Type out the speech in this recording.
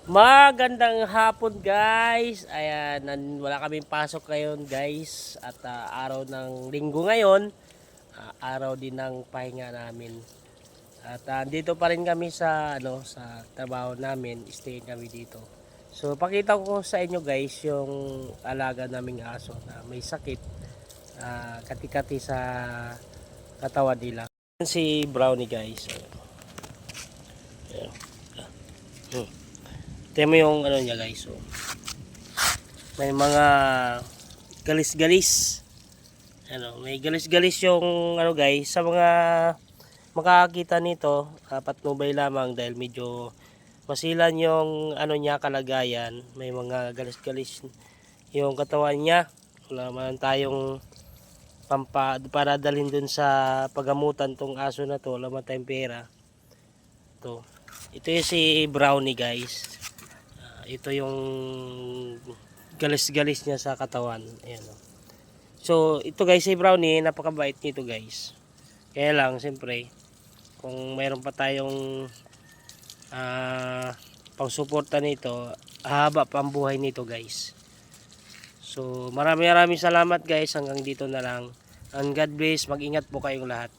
Magandang hapon guys. Ayan, wala kaming pasok ngayon guys. At araw ng linggo ngayon, araw din ng pahinga namin. At dito pa rin kami sa trabaho namin, stay kami dito. So pakita ko sa inyo guys yung alaga naming aso na may sakit, kati-kati sa katawan nila. Si Brownie guys. Ayan. Tingnan mo yung ano niya guys. So, may mga galis-galis. May galis-galis yung ano guys. Sa mga makakakita nito, patnubay lamang dahil medyo masilan yung ano niya kalagayan. May mga galis-galis yung katawan niya. Wala man tayong para dalhin dun sa pagamutan tong aso na to. Wala man tayong pera. Ito yung si Brownie guys. Ito yung galis-galis niya sa katawan. Ayan, oh. So ito guys, si Brownie, napakabait nito guys. Kaya lang siyempre kung mayroon pa tayong pang-suporta nito, haba pa ang buhay nito guys. So maraming salamat guys, hanggang dito na lang. And God bless, mag-ingat po kayong lahat.